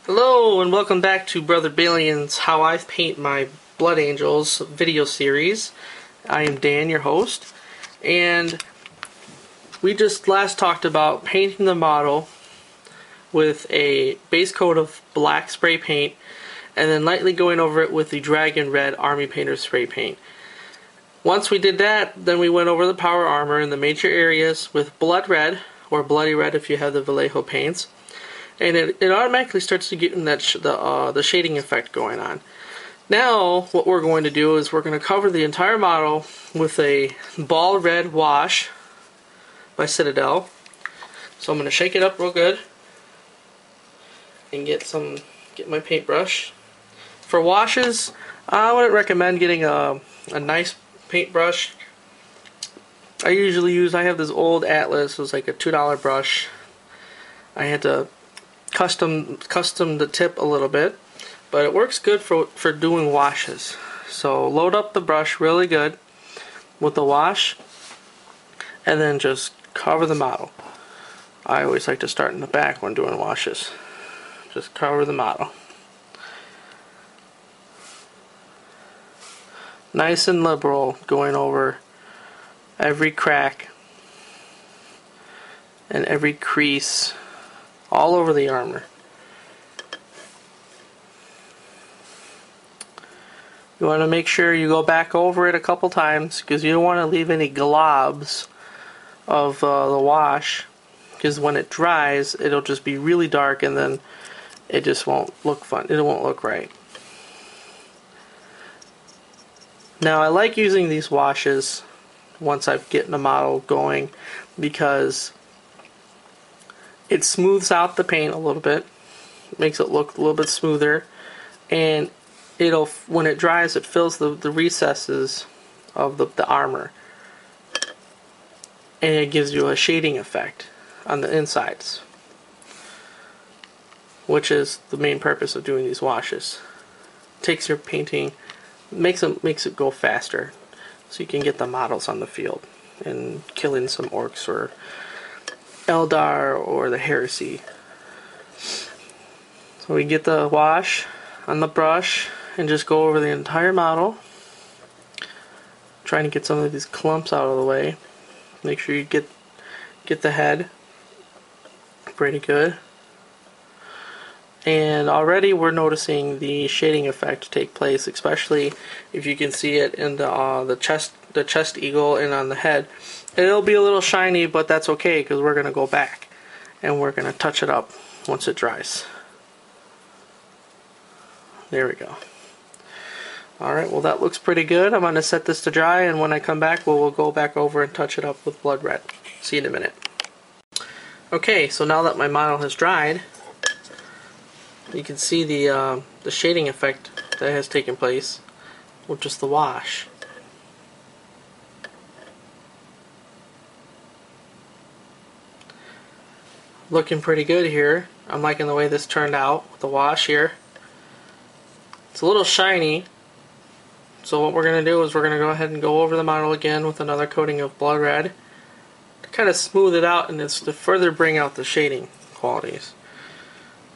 Hello and welcome back to BrotherBalian's How I Paint My Blood Angels video series. I am Dan, your host, and we just last talked about painting the model with a base coat of black spray paint and then lightly going over it with the Dragon Red Army Painter spray paint. Once we did that, then we went over the power armor in the major areas with blood red, or bloody red if you have the Vallejo paints. And it automatically starts to get in that the shading effect going on. Now what we're going to do is we're going to cover the entire model with a ball red wash by Citadel. So I'm going to shake it up real good and get my paintbrush. For washes, I wouldn't recommend getting a nice paintbrush. I have this old Atlas. It was like a $2 brush. I had to custom the tip a little bit, but it works good for doing washes. So load up the brush really good with the wash and then just cover the model. I always like to start in the back when doing washes. Just cover the model. Nice and liberal, going over every crack and every crease all over the armor. You want to make sure you go back over it a couple times because you don't want to leave any globs of the wash, because when it dries it'll just be really dark and then it just won't look fun. It won't look right. Now I like using these washes once I've gotten the model going because it smooths out the paint a little bit, makes it look a little bit smoother, and when it dries it fills the recesses of the armor, and it gives you a shading effect on the insides, which is the main purpose of doing these washes. Takes your painting, makes it go faster, so you can get the models on the field and killing some orcs or Eldar or the Heresy. So we get the wash on the brush and just go over the entire model, trying to get some of these clumps out of the way. Make sure you get the head pretty good. And already we're noticing the shading effect take place, especially if you can see it in the chest eagle and on the head. It'll be a little shiny, but that's okay because we're going to go back and we're going to touch it up once it dries. There we go. Alright, well that looks pretty good. I'm going to set this to dry, and when I come back we'll go back over and touch it up with blood red. See you in a minute. Okay, so now that my model has dried, you can see the shading effect that has taken place with just the wash. Looking pretty good here. I'm liking the way this turned out with the wash here. It's a little shiny, so what we're going to do is we're going to go ahead and go over the model again with another coating of blood red to kind of smooth it out, and it's to further bring out the shading qualities.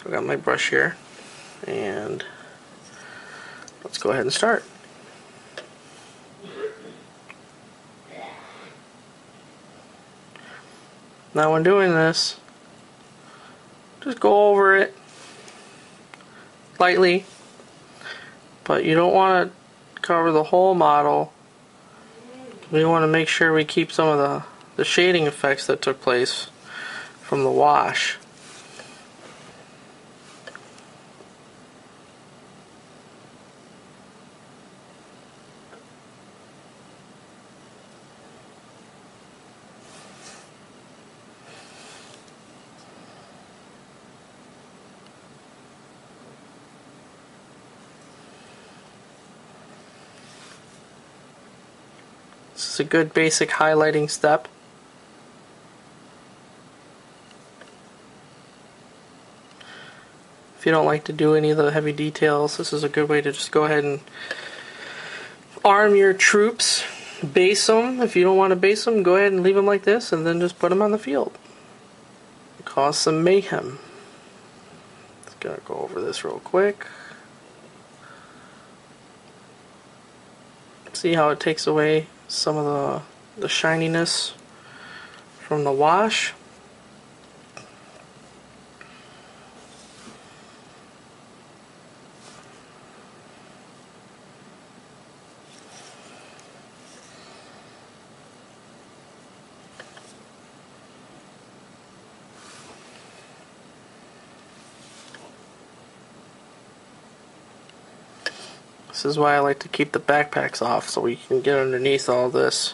So I got my brush here, and let's go ahead and start. Now when doing this, just go over it lightly, but you don't want to cover the whole model. We want to make sure we keep some of the shading effects that took place from the wash. This is a good basic highlighting step. If you don't like to do any of the heavy details, this is a good way to just go ahead and arm your troops. Base them. If you don't want to base them, go ahead and leave them like this and then just put them on the field. Cause some mayhem. Gonna go over this real quick. See how it takes away some of the shininess from the wash. This is why I like to keep the backpacks off, so we can get underneath all this.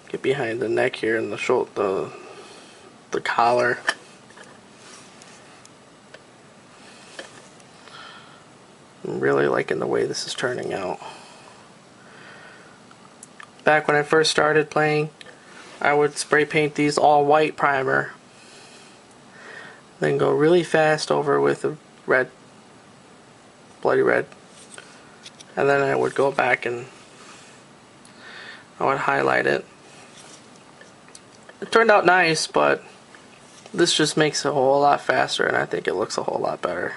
Get behind the neck here and the shoulder, the collar. I'm really liking the way this is turning out. Back when I first started playing, I would spray paint these all white primer, then go really fast over with a red, bloody red, and then I would go back and I would highlight it. It turned out nice, but this just makes it a whole lot faster, and I think it looks a whole lot better.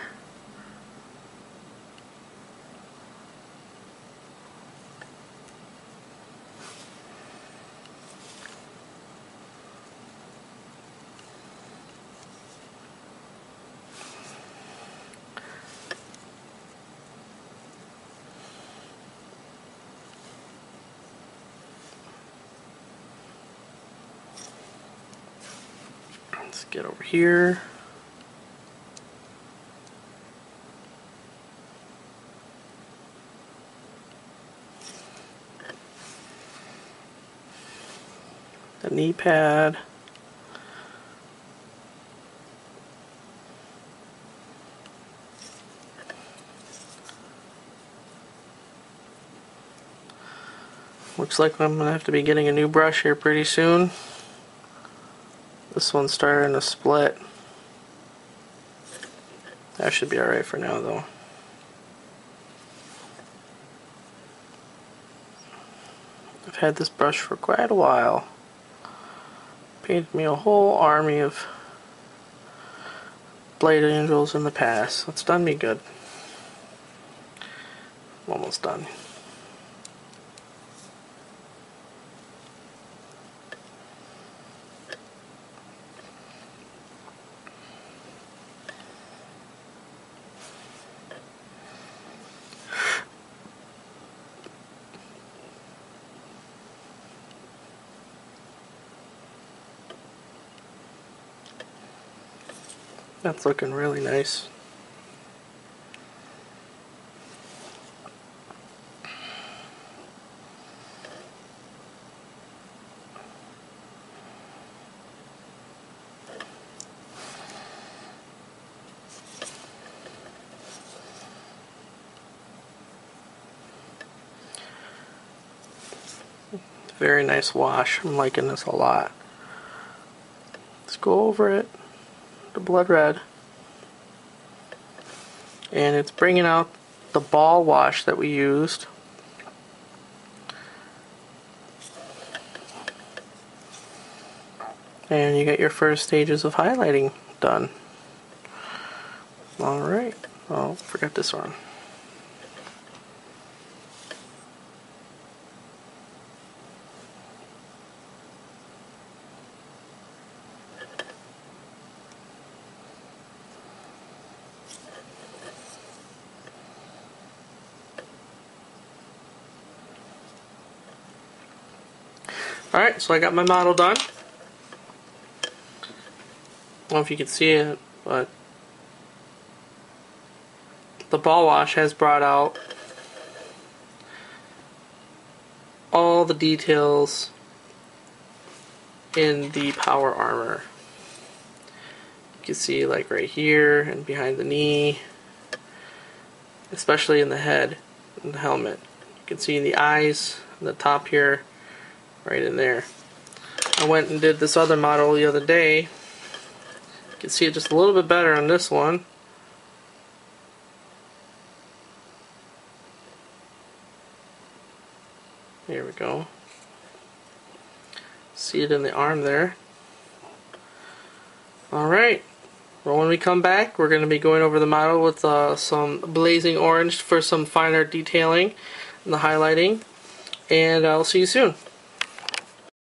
Let's get over here. The knee pad. Looks like I'm gonna have to be getting a new brush here pretty soon. This one's starting to split. That should be alright for now though. I've had this brush for quite a while. Painted me a whole army of blade angels in the past. It's done me good. I'm almost done. That's looking really nice. Very nice wash. I'm liking this a lot. Let's go over it. The blood red, and it's bringing out the ball wash that we used. And you get your first stages of highlighting done. Alright, oh, forgot this one. Alright, so I got my model done. I don't know if you can see it, but the ball wash has brought out all the details in the power armor. You can see like right here and behind the knee, especially in the head and the helmet. You can see in the eyes, and the top here, right in there. I went and did this other model the other day. You can see it just a little bit better on this one. Here we go. See it in the arm there. Alright, Well, when we come back, we're going to be going over the model with some blazing orange for some finer detailing and the highlighting. And I'll see you soon.